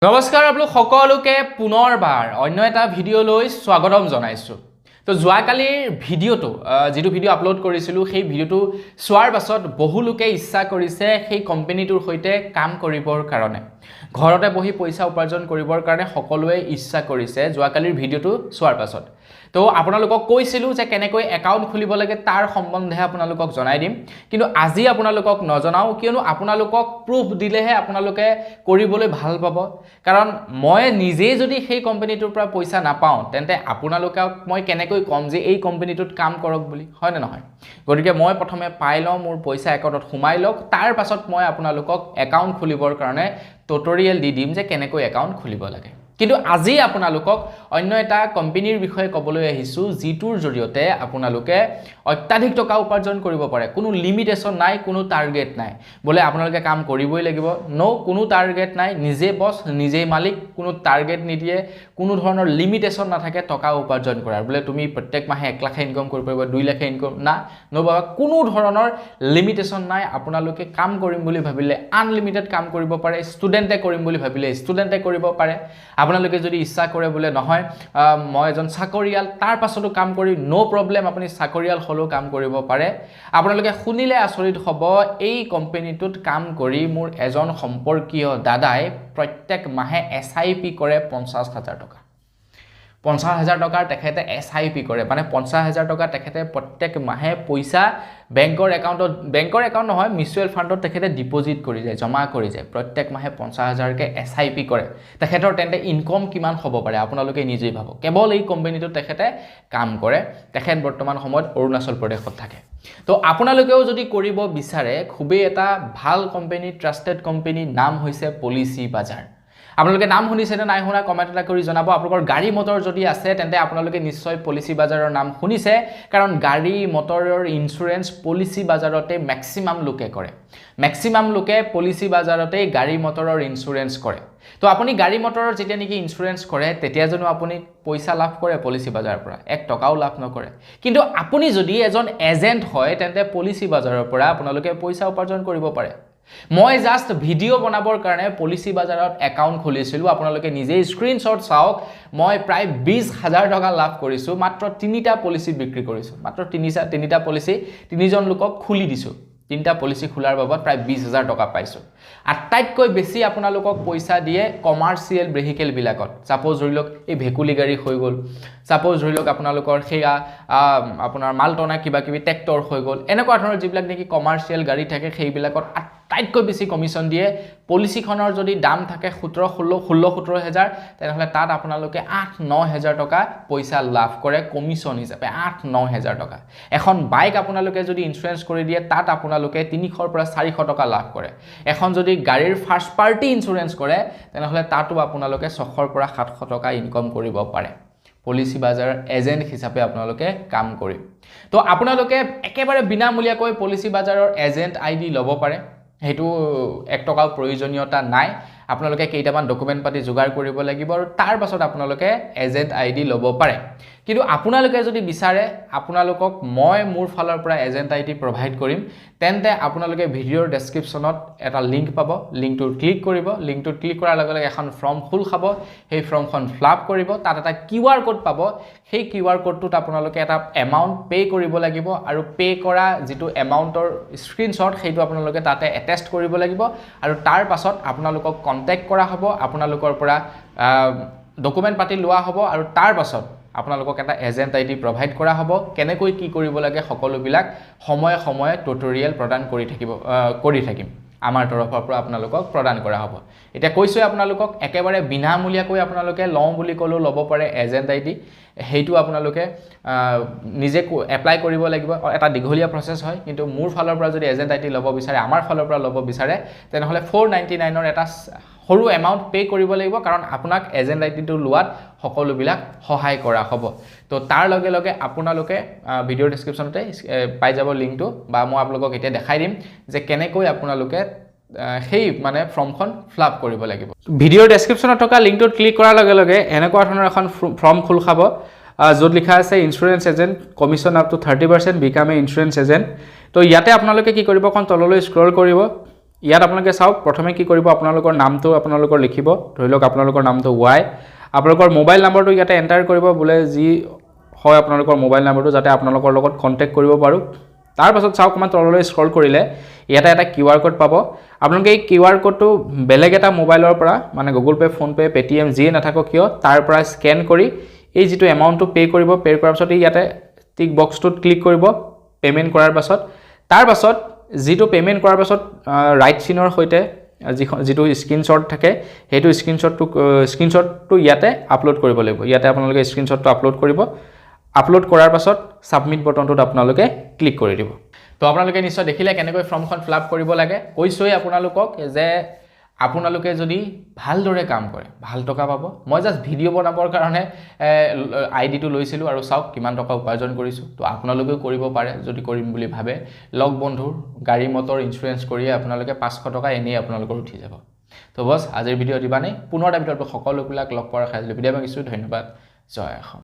নমস্কাৰ আপোনালোক সকলোকে পুনৰবাৰ অন্য এটা ভিডিঅ'লৈ স্বাগতম জনাইছো। তো যোৱাকালিৰ ভিডিঅ'টো যেটো ভিডিঅ' আপলোড কৰিছিলো সেই ভিডিঅ'টো চোৱাৰ পাছত বহু লোকে ইচ্ছা কৰিছে সেই কোম্পানীটোৰ সৈতে কাম কৰিবৰ কাৰণে ঘৰতে বহি পইচা উপাৰ্জন কৰিবৰ কাৰণে সকলোৱে ইচ্ছা কৰিছে যোৱাকালিৰ ভিডিঅ'টো চোৱাৰ পাছত। তো আপোনালোকক কৈছিলো যে কেনেকৈ একাউণ্ট খুলিব লাগে তাৰ সম্বন্ধে আপোনালোকক জনাই দিম, কিন্তু আজি আপোনালোকক নজনাও কিয়নো আপোনালোকক প্ৰুফ দিলেহে আপোনালোকে কৰিবলৈ ভাল পাব। কাৰণ মই নিজেই যদি সেই কোম্পানীটোৰ পৰা পইচা নাপাওঁ তেন্তে আপোনালোকক মই কেনেকৈ কম যে এই কোম্পানীটোত কাম কৰক বুলি, হয় নে নহয়? গতিকে মই প্ৰথমে পাই লওঁ, মোৰ পইচা একাউণ্টত সোমাই লওক, তাৰ পাছত মই আপোনালোকক একাউণ্ট খুলিবৰ কাৰণে টিউটৰিয়েল দি দিম যে কেনেকৈ একাউণ্ট খুলিব লাগে। কিন্তু আজি আপোনালোকক অন্য এটা কোম্পানীৰ বিষয়ে ক'বলৈ আহিছো যিটোৰ জৰিয়তে আপোনালোকে অত্যাধিক টকা উপাৰ্জন কৰিব পাৰে। কোনো লিমিটেশন নাই, কোনো টাৰ্গেট নাই বোলে আপোনালোকে কাম কৰিবই লাগিব, কোনো টাৰ্গেট নাই, নিজে বস নিজেই মালিক, কোনো টাৰ্গেট নিদিয়ে, কোনো ধৰণৰ লিমিটেশন নাথাকে টকা উপাৰ্জন কৰাৰ। বোলে তুমি প্ৰত্যেক মাহে 1 লাখ ইনকাম কৰিব পাৰিবা, 2 লাখ ইনকাম না নবা, কোনো ধৰণৰ লিমিটেশন নাই। আপোনালোকে কাম কৰিম বুলি ভাবিলে আনলিমিটেড কাম কৰিব পাৰে, ষ্টুডেণ্টে কৰিম বুলি ভাবিলে ষ্টুডেণ্টে কৰিব পাৰে। আপোনালোকে যদি ইচ্ছা কৰে বোলে নহয় মই এজন চাকৰিয়াল তাৰ পাছতো কাম কৰি নো প্ৰব্লেম, আপুনি চাকৰিয়াল হলেও কাম কৰিব পাৰে। আপোনালোকে শুনিলে আচৰিত হ'ব, এই কোম্পানীটোত কাম কৰি মোৰ এজন সম্পৰ্কীয় দাদাই প্ৰত্যেক মাহে SIP কৰে 50,000 টকা। 50,000 টকাৰ তেখেতে SIP কৰে, মানে 50,000 টকা তেখেতে প্ৰত্যেক মাহে পইচা বেংকৰ একাউণ্ট নহয়, মিউচুৱেল ফাণ্ডত তেখেতে ডিপজিট কৰি যায়, জমা কৰি যায়, প্ৰত্যেক মাহে 50,000 কে SIP কৰে। তেখেতৰ তেন্তে ইনকম কিমান হ'ব পাৰে আপোনালোকে নিজেই ভাবক। কেৱল এই কোম্পানীটোত তেখেতে কাম কৰে। তেখেত বৰ্তমান সময়ত অৰুণাচল প্ৰদেশত থাকে। তো আপোনালোকেও যদি কৰিব বিচাৰে, খুবেই এটা ভাল কোম্পানী, ট্ৰাষ্টেড কোম্পানী, নাম হৈছে পলিচি বাজাৰ। আপোনালোকে নাম শুনিছে নে নাই শুনা কমেন্ট এটা কৰি জনাব। আপোনালোকৰ গাড়ী মটৰ যদি আছে তেন্তে আপোনালোকে নিশ্চয় পলিচি বাজাৰৰ নাম শুনিছে, কাৰণ গাড়ী মটৰৰ ইন্স্যুৰেন্স পলিচি বাজাৰতে ম্যাক্সিমাম লোকে কৰে। ম্যাক্সিমাম লোকে পলিচি বাজাৰতে গাড়ী মটৰৰ ইন্স্যুৰেন্স কৰে। তো আপুনি গাড়ী মটৰৰ যেতিয়া নেকি ইন্স্যুৰেন্স কৰে তেতিয়া জানো আপুনি পইচা লাভ কৰে পলিচি বাজাৰৰ পৰা? 1 টকাও লাভ নকৰে। কিন্তু আপুনি যদি এজন এজেন্ট হয় তেন্তে পলিচি বাজাৰৰ পৰা আপোনালোকে পইচা উপাৰ্জন কৰিব পাৰে। মই জাস্ট ভিডিও বনাবৰ কাৰণে পলিচি বাজাৰত একাউণ্ট খুলিছিলো। আপোনালোকে নিজেই স্ক্ৰিনশ্বট চাওক, মই প্ৰায় 20,000 টকা লাভ কৰিছো। মাত্ৰ 3টা পলিচি বিক্ৰী কৰিছো, মাত্ৰ 3টা পলিচি 3জন লোকক খুলি দিছো। 3টা পলিচি খোলাৰ বাবদ প্ৰায় 20,000 টকা পাইছো। আটাইতকৈ বেছি আপোনালোকক পইচা দিয়ে কমাৰ্চিয়েল ভেহিকেল বিলাকত। সাপোজ ধৰি লওক এই ভেকুলি গাড়ী হৈ গ'ল, সাপোজ ধৰি লওক আপোনালোকৰ সেয়া আপোনাৰ মালটনা কিবা কিবি ট্ৰেক্টৰ হৈ গ'ল, এনেকুৱা ধৰণৰ যিবিলাক নেকি কমাৰ্চিয়েল গাড়ী থাকে সেইবিলাকত আটাইতকৈ বেছি কমিশন দিয়ে। পলিচিখনৰ যদি দাম থাকে 17,000 তেনেহলে তাত আপোনালোকে 8-9,000 টকা পইচা লাভ কৰে কমিশন হিচাপে। 8-9,000 টকা। এখন বাইক আপোনালোকে যদি ইন্স্যুৰেন্স কৰি দিয়ে তাত আপোনালোকে 300 পৰা 400 টকা লাভ কৰে। এখন যদি গাড়ীৰ ফাৰ্ষ্ট পাৰ্টি ইন্স্যুৰেন্স কৰে তেনেহলে তাতো আপোনালোকে 600 পৰা 700 টকা ইনকাম কৰিব পাৰে পলিচি বাজাৰ এজেন্ট হিচাপে আপোনালোকে কাম কৰি। তো আপোনালোকে একেবাৰে বিনামূলীয়াকৈ পলিচি বাজাৰৰ এজেন্ট ID ল'ব পাৰে। হেতু 1 টকাও প্ৰয়োজনীয়তা নাই। আপোনালোকে কেইটামান ডকুমেন্ট পাতি যোগাৰ কৰিব লাগিব আৰু তাৰ পাছত আপোনালোকে এজেন্ট ID ল'ব পাৰে। কিন্তু আপোনালোকে যদি বিচাৰে আপোনালোকক মই মোৰ ফালৰ পৰা এজেন্ট ID প্ৰভাইড কৰিম, তেন্তে আপোনালোকে ভিডিঅ'ৰ ডেসক্ৰিপচনত এটা লিংক পাব। লিংকটোত ক্লিক কৰিব। লিংকটোত ক্লিক কৰাৰ লগে লগে এখন ফৰ্ম খোল খাব। সেই ফৰ্মখন ফিলআপ কৰিব। তাত এটা QR কোড পাব। সেই QR কোডটোত আপোনালোকে এটা এমাউন্ট পে কৰিব লাগিব আৰু পে কৰা যিটো এমাউন্টৰ স্ক্ৰিনশ্বট সেইটো আপোনালোকে তাতে এটেষ্ট কৰিব লাগিব আৰু তাৰ পাছত আপোনালোকক কন্টেক্ট কৰা হ'ব। আপোনালোকৰ পৰা ডকুমেন্ট পাতি লোৱা হ'ব আৰু তাৰ পাছত আপোনালোকক এটা এজেন্ট ID প্ৰভাইড কৰা হ'ব। কেনেকৈ কি কৰিব লাগে সকলোবিলাক সময়ে সময়ে টিউটৰিয়েল প্ৰদান কৰি থাকিম। আমাৰ তৰফৰ পৰা আপোনালোকক প্ৰদান কৰা হ'ব। এতিয়া কৈছো আপোনালোকক একেবাৰে বিনামূলীয়াকৈ আপোনালোকে লওঁ বুলি ক'লেও ল'ব পাৰে এজেন্ট ID। হেইটো আপোনালোকে নিজে এপ্লাই কৰিব লাগিব। এটা দীঘলীয়া প্ৰসেস হয়, কিন্তু মোৰ ফালৰ পৰা যদি এজেন্ট ID ল'ব বিচাৰে, আমাৰ ফালৰ পৰা ল'ব বিচাৰে, তেনেহলে 499 এটা সৰু এমাউন্ট পে কৰিব লাগিব, কাৰণ আপোনাক এজেন্ট ID টো লোৱাত সকলোবিলাক সহায় কৰা হ'ব। তো তাৰ লগে লগে আপোনালোকে ভিডিঅ'ৰ ডেসক্ৰিপচনতে পাই যাব লিংকটো, বা মই আপোনালোকক এতিয়া দেখাই দিম যে কেনেকৈ আপোনালোকে সেই মানে ফৰ্মখন ফিলআপ কৰিব লাগিব। ভিডিঅ'ৰ ডেসক্ৰিপচনত থকা লিংকটোত ক্লিক কৰাৰ লগে লগে এনেকুৱা ধৰণৰ এখন ফৰ্ম খোল খাব, য'ত লিখা আছে insurance agent commission up to 30% become a insurance agent. তো ইয়াতে আপোনালোকে কি কৰিব, এখন তললৈ স্ক্ৰল কৰিব। ইয়াত আপোনালোকে চাওক প্ৰথমে কি কৰিব আপোনালোকৰ নামটো আপোনালোকৰ লিখিব ধৰি লওক আপোনালোকৰ নামটো Y আপোনালোকৰ মোবাইল নম্বৰটো ইয়াতে এন্টাৰ কৰিব বোলে যি হয় আপোনালোকৰ মোবাইল নম্বৰটো যাতে আপোনালোকৰ লগত কন্টেক্ট কৰিব পাৰো তাৰ পাছত চাওক অকমান তললৈ স্ক্ৰল কৰিলে ইয়াতে এটা কিউআৰ কোড পাব আপোনালোকে এই কিউআৰ কোডটো বেলেগ এটা মোবাইলৰ পৰা মানে Google pay phone pay Paytm যিয়ে নাথাকক কিয় তাৰ পৰা স্ক্যান কৰি এই যেটো এমাউন্টটো পে কৰিব পে কৰাৰ পাছত ইয়াতে টিক বক্সটোত ক্লিক কৰিব পেমেন্ট কৰাৰ পাছত তাৰ পাছত যেটো পেমেন্ট কৰাৰ পাছত ৰাইট চিনৰ হৈতে যেটো স্ক্ৰিনশ্বট থাকে হেতু স্ক্ৰিনশ্বটটো ইয়াতে আপলোড কৰিব লাগিব ইয়াতে আপোনালোকে স্ক্ৰিনশ্বটটো আপলোড কৰিব আপলোড কৰাৰ পাছত সাবমিট বটনটোত আপোনালোকে ক্লিক কৰি দিব তো আপোনালোকে নিশ্চয় দেখিলে কেনেকৈ ফৰ্মখন ফিল কৰিব লাগে কৈছোই আপোনালোকক যে আপোনালোকে যদি ভালদৰে কাম কৰে ভাল টকা পাব মই জাস্ট ভিডিও বনাবৰ কাৰণে আইডিটো লৈছিলো আৰু চাওক কিমান টকা উপাৰ্জন কৰিছো তো আপোনালোকেও কৰিব পাৰে যদি কৰিম বুলি ভাবে লগ বন্ধুৰ গাড়ী মটৰ ইনস্যুৰেন্স কৰি আপোনালোকে 500 টকা এনেই আপোনালোকৰ উঠি যাব তো বস আজিৰ ভিডিও দিবানে পুনৰ এটা ভিডিওত সকলোবিলাক লগ পোৱাৰ খাইছিলো ভিডিও মাগিছো ধন্যবাদ জয় অসম